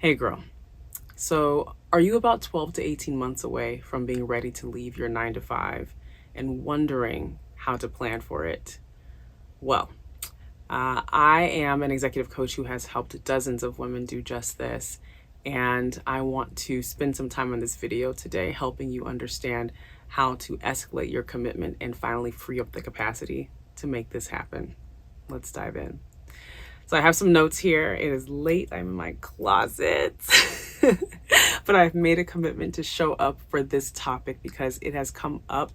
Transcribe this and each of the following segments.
Hey girl, so are you about 12 to 18 months away from being ready to leave your 9 to 5 and wondering how to plan for it? Well, I am an executive coach who has helped dozens of women do just this. And I want to spend some time on this video today helping you understand how to escalate your commitment and finally free up the capacity to make this happen. Let's dive in. So I have some notes here. It is late. I'm in my closet. But I've made a commitment to show up for this topic because it has come up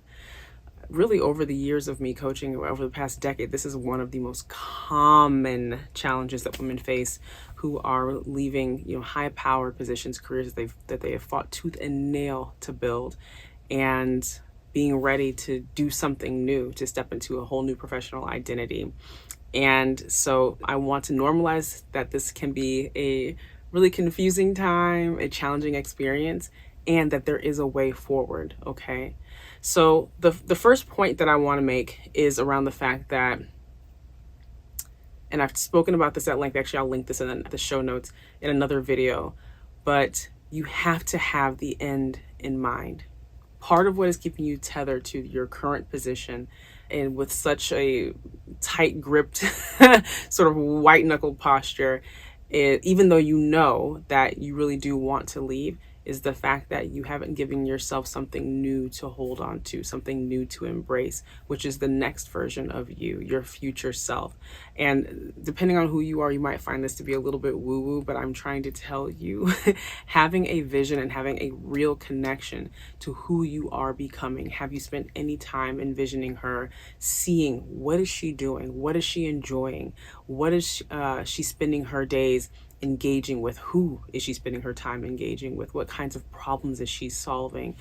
really over the years of me coaching over the past decade. This is one of the most common challenges that women face who are leaving, high powered positions, careers that they have fought tooth and nail to build, and being ready to do something new, to step into a whole new professional identity. And so I want to normalize that this can be a really confusing time, a challenging experience, and that there is a way forward, okay? So the first point that I want to make is around the fact that, and I've spoken about this at length, actually I'll link this in the show notes in another video, but you have to have the end in mind. Part of what is keeping you tethered to your current position and with such a tight gripped sort of white knuckle posture, even though you know that you really do want to leave, is the fact that you haven't given yourself something new to hold on to, something new to embrace, which is the next version of you, your future self. And depending on who you are, you might find this to be a little bit woo-woo, but I'm trying to tell you, having a vision and having a real connection to who you are becoming. Have you spent any time envisioning her, seeing what is she doing? What is she enjoying? What is she spending her days engaging with? Who is she spending her time engaging with? What kinds of problems is she solving?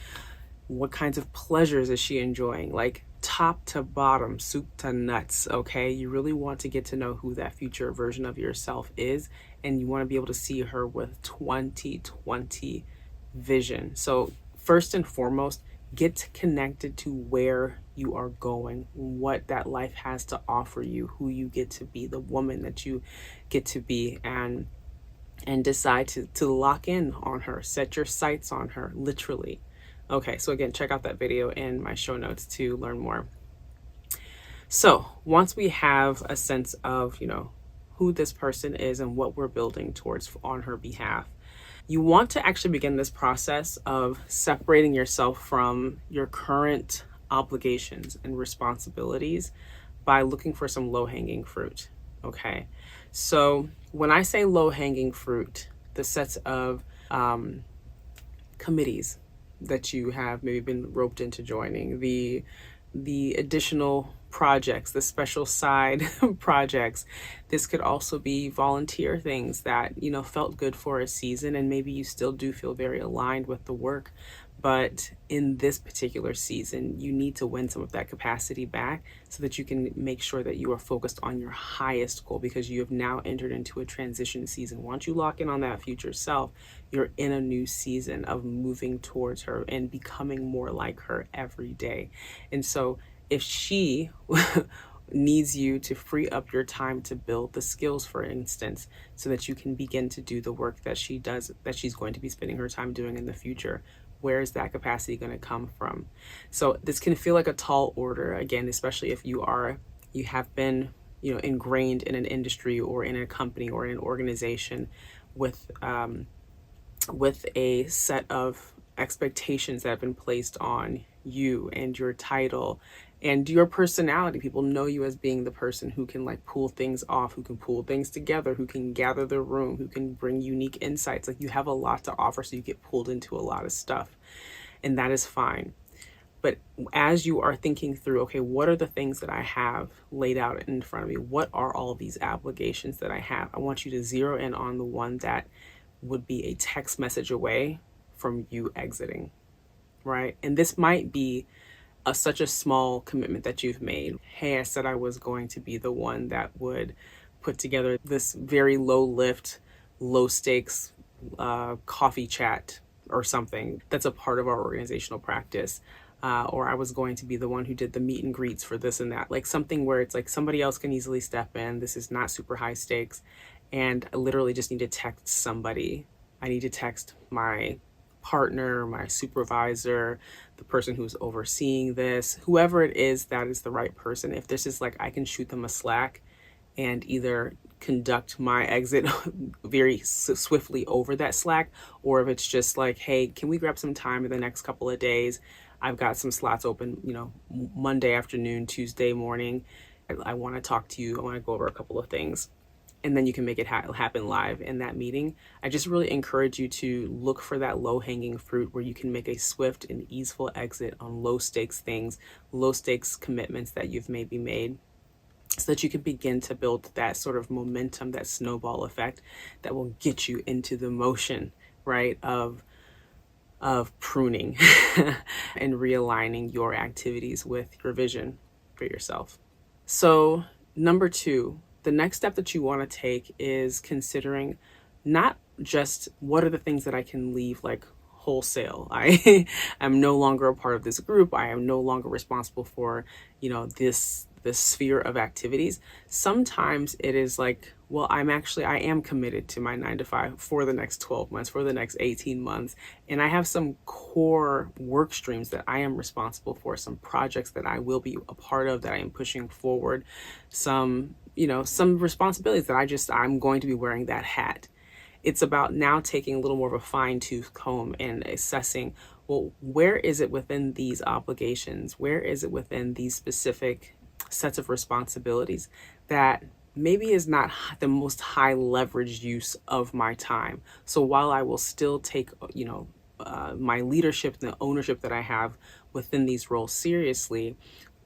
What kinds of pleasures is she enjoying? Like top to bottom, soup to nuts, okay? You really want to get to know who that future version of yourself is, and you want to be able to see her with 2020 vision. So first and foremost, get connected to where you are going, what that life has to offer you, who you get to be, the woman that you get to be, and decide to lock in on her, set your sights on her, literally. Okay, so again, check out that video in my show notes to learn more. So once we have a sense of, who this person is and what we're building towards on her behalf, you want to actually begin this process of separating yourself from your current obligations and responsibilities by looking for some low-hanging fruit, okay? So when I say low-hanging fruit, the sets of committees that you have maybe been roped into joining, the additional projects, the special side projects. This could also be volunteer things that, felt good for a season, and maybe you still do feel very aligned with the work. But in this particular season, you need to win some of that capacity back so that you can make sure that you are focused on your highest goal, because you have now entered into a transition season. Once you lock in on that future self, you're in a new season of moving towards her and becoming more like her every day. And so if she needs you to free up your time to build the skills, for instance, so that you can begin to do the work that she does, that she's going to be spending her time doing in the future, where is that capacity going to come from? So this can feel like a tall order, again, especially if you have been, ingrained in an industry or in a company or in an organization with a set of expectations that have been placed on you and your title and your personality. People know you as being the person who can pull things off, who can pull things together, who can gather the room, who can bring unique insights. You have a lot to offer, so you get pulled into a lot of stuff, and that is fine. But as you are thinking through, okay, what are the things that I have laid out in front of me? What are all of these obligations that I have? I want you to zero in on the one that would be a text message away from you exiting, right? And this might be such a small commitment that you've made. Hey, I said I was going to be the one that would put together this very low lift, low stakes coffee chat or something that's a part of our organizational practice. Or I was going to be the one who did the meet and greets for this and that. Something where it's somebody else can easily step in. This is not super high stakes. And I literally just need to text somebody I need to text my partner, my supervisor, the person who's overseeing this, whoever it is that is the right person. If this is like I can shoot them a Slack and either conduct my exit very swiftly over that Slack, or if it's just like, hey, can we grab some time in the next couple of days? I've got some slots open, Monday afternoon, Tuesday morning. I want to talk to you. I want to go over a couple of things. And then you can make it happen live in that meeting. I just really encourage you to look for that low hanging fruit where you can make a swift and easeful exit on low stakes things, low stakes commitments that you've maybe made, so that you can begin to build that sort of momentum, that snowball effect that will get you into the motion, right, of pruning and realigning your activities with your vision for yourself. So, number 2, the next step that you want to take is considering not just what are the things that I can leave like wholesale. I am no longer a part of this group. I am no longer responsible for, this sphere of activities. Sometimes it is like, well, I am committed to my 9 to 5 for the next 12 months, for the next 18 months. And I have some core work streams that I am responsible for, some projects that I will be a part of, that I am pushing forward, some responsibilities that I'm going to be wearing that hat. It's about now taking a little more of a fine-tooth comb and assessing, well, where is it within these obligations? Where is it within these specific sets of responsibilities that maybe is not the most high leverage use of my time? So while I will still take, my leadership and the ownership that I have within these roles seriously,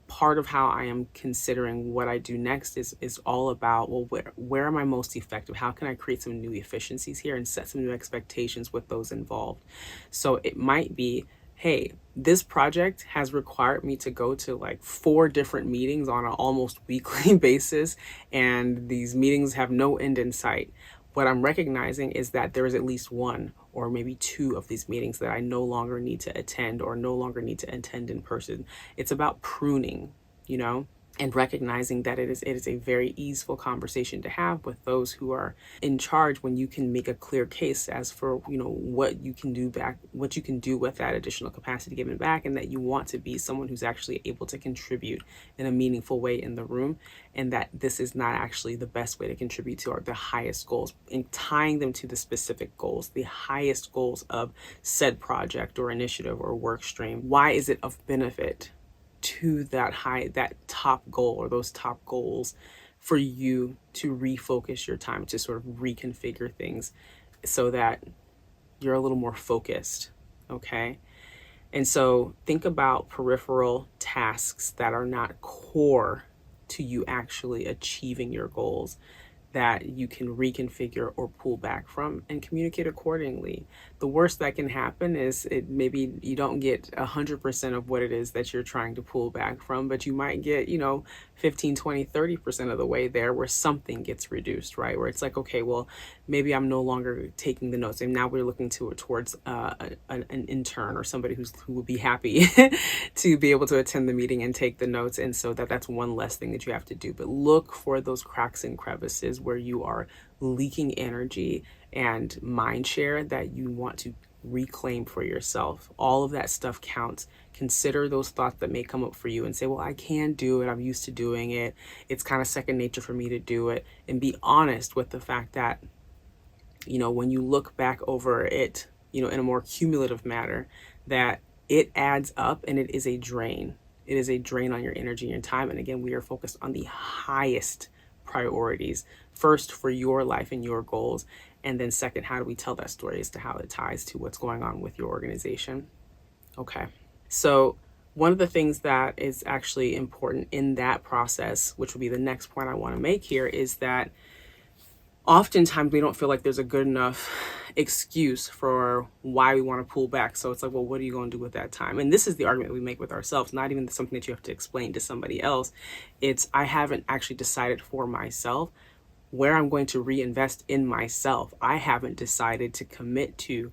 part of how I am considering what I do next is all about, well, where am I most effective? How can I create some new efficiencies here and set some new expectations with those involved? So it might be, hey, this project has required me to go to like 4 different meetings on an almost weekly basis, and these meetings have no end in sight. What I'm recognizing is that there is at least 1 or maybe 2 of these meetings that I no longer need to attend or no longer need to attend in person. It's about pruning, and recognizing that it is a very easeful conversation to have with those who are in charge, when you can make a clear case as for what you can do with that additional capacity given back, and that you want to be someone who's actually able to contribute in a meaningful way in the room, and that this is not actually the best way to contribute to the highest goals, and tying them to the specific goals, the highest goals of said project or initiative or work stream. Why is it of benefit to that top goal or those top goals for you to refocus your time, to sort of reconfigure things so that you're a little more focused? Okay. And so think about peripheral tasks that are not core to you actually achieving your goals, that you can reconfigure or pull back from and communicate accordingly. The worst that can happen is maybe you don't get 100% of what it is that you're trying to pull back from, but you might get, 15, 20, 30% of the way there, where something gets reduced, right? Where it's like, okay, well, maybe I'm no longer taking the notes, and now we're looking towards an intern or somebody who will be happy to be able to attend the meeting and take the notes. And so that's one less thing that you have to do. But look for those cracks and crevices where you are leaking energy and mind share that you want to reclaim for yourself. All of that stuff counts. Consider those thoughts that may come up for you and say, well, I can do it. I'm used to doing it. It's kind of second nature for me to do it. And be honest with the fact that, when you look back over it, in a more cumulative manner, that it adds up and it is a drain. It is a drain on your energy and your time. And again, we are focused on the highest priorities. First, for your life and your goals. And then second, how do we tell that story as to how it ties to what's going on with your organization? Okay. So one of the things that is actually important in that process, which will be the next point I want to make here, is that oftentimes we don't feel like there's a good enough excuse for why we want to pull back. So it's like, well, what are you going to do with that time? And this is the argument we make with ourselves, not even something that you have to explain to somebody else. It's, I haven't actually decided for myself where I'm going to reinvest in myself. I haven't decided to commit to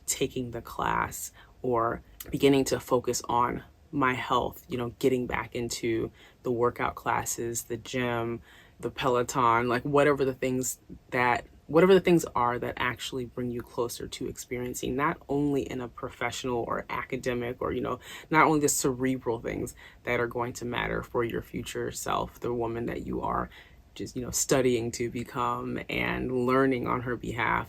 taking the class or beginning to focus on my health, getting back into the workout classes, the gym, the Peloton, like whatever the things that whatever the things are that actually bring you closer to experiencing, not only in a professional or academic or, not only the cerebral things that are going to matter for your future self, the woman that you are just, studying to become and learning on her behalf,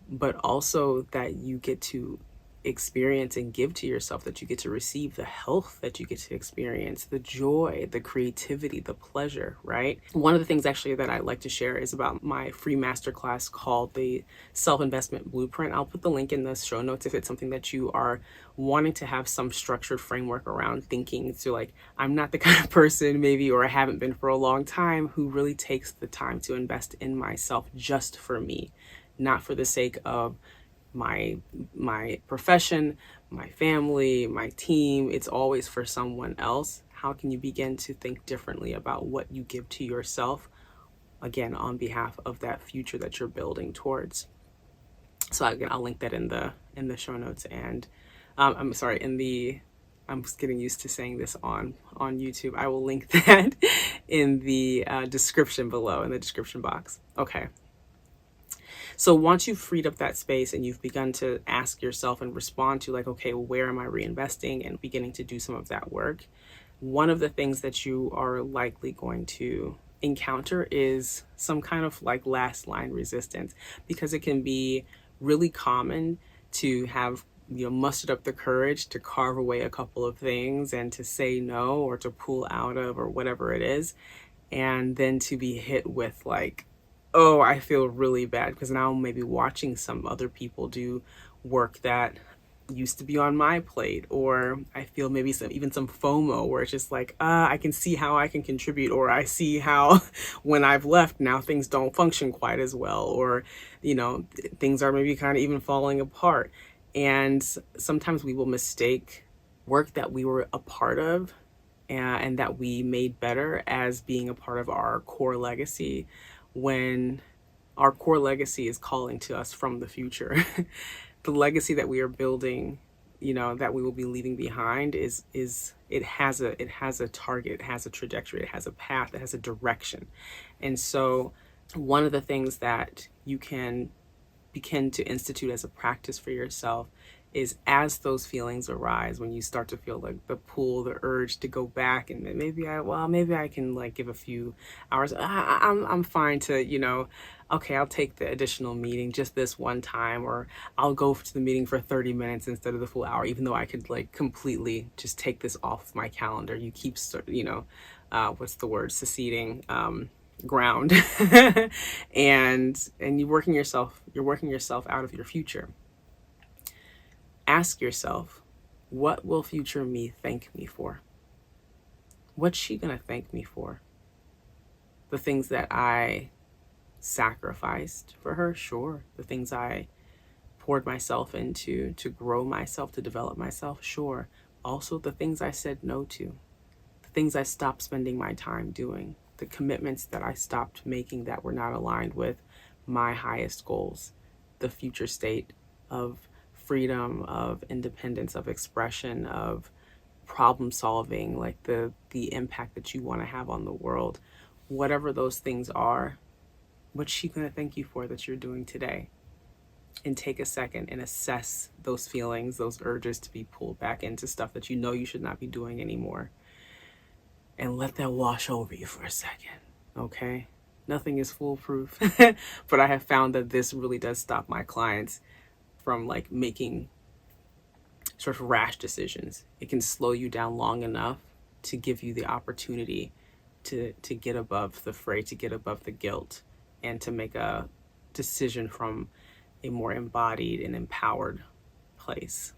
but also that you get to experience and give to yourself, that you get to receive the health that you get to experience, the joy, the creativity, the pleasure, right? One of the things actually that I like to share is about my free masterclass called the Self-Investment Blueprint. I'll put the link in the show notes if it's something that you are wanting to have some structured framework around thinking. So like, I'm not the kind of person maybe, or I haven't been for a long time, who really takes the time to invest in myself just for me, not for the sake of my profession, my family, my team. It's always for someone else. How can you begin to think differently about what you give to yourself, again, on behalf of that future that you're building towards? So again, I'll link that in the show notes, and I'm sorry, I'm just getting used to saying this on YouTube. I will link that in the description below, in the description box. Okay. So once you've freed up that space and you've begun to ask yourself and respond to like, okay, where am I reinvesting, and beginning to do some of that work, one of the things that you are likely going to encounter is some kind of like last line resistance, because it can be really common to have mustered up the courage to carve away a couple of things and to say no, or to pull out of, or whatever it is, and then to be hit with like, oh, I feel really bad because now I'm maybe watching some other people do work that used to be on my plate, or I feel maybe even some FOMO, where it's just like, I can see how I can contribute, or I see how when I've left now things don't function quite as well, or things are maybe kind of even falling apart. And sometimes we will mistake work that we were a part of and that we made better as being a part of our core legacy, when our core legacy is calling to us from the future. The legacy that we are building, that we will be leaving behind is it has a target, it has a trajectory, it has a path, it has a direction. And so one of the things that you can begin to institute as a practice for yourself is, as those feelings arise, when you start to feel like the pull, the urge to go back, and then maybe I can like give a few hours. I'm fine to, okay, I'll take the additional meeting just this one time, or I'll go to the meeting for 30 minutes instead of the full hour, even though I could like completely just take this off my calendar. You keep, what's the word, seceding, ground, and you're working yourself out of your future. Ask yourself, what will future me thank me for? What's she gonna thank me for? The things that I sacrificed for her, sure. The things I poured myself into to grow myself, to develop myself, sure. Also the things I said no to, the things I stopped spending my time doing, the commitments that I stopped making that were not aligned with my highest goals, the future state of freedom, of independence, of expression, of problem solving, like the impact that you want to have on the world. Whatever those things are, what's she going to thank you for that you're doing today? And take a second and assess those feelings, those urges to be pulled back into stuff that you should not be doing anymore. And let that wash over you for a second, okay? Nothing is foolproof, but I have found that this really does stop my clients from like making sort of rash decisions. It can slow you down long enough to give you the opportunity to get above the fray, to get above the guilt, and to make a decision from a more embodied and empowered place.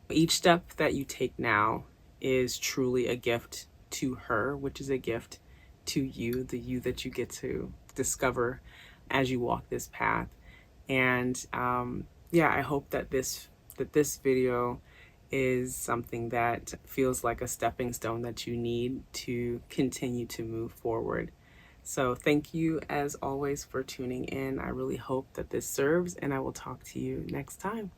Each step that you take now is truly a gift to her, which is a gift to you, the you that you get to discover as you walk this path. And I hope that this video is something that feels like a stepping stone that you need to continue to move forward. So thank you as always for tuning in. I really hope that this serves, and I will talk to you next time.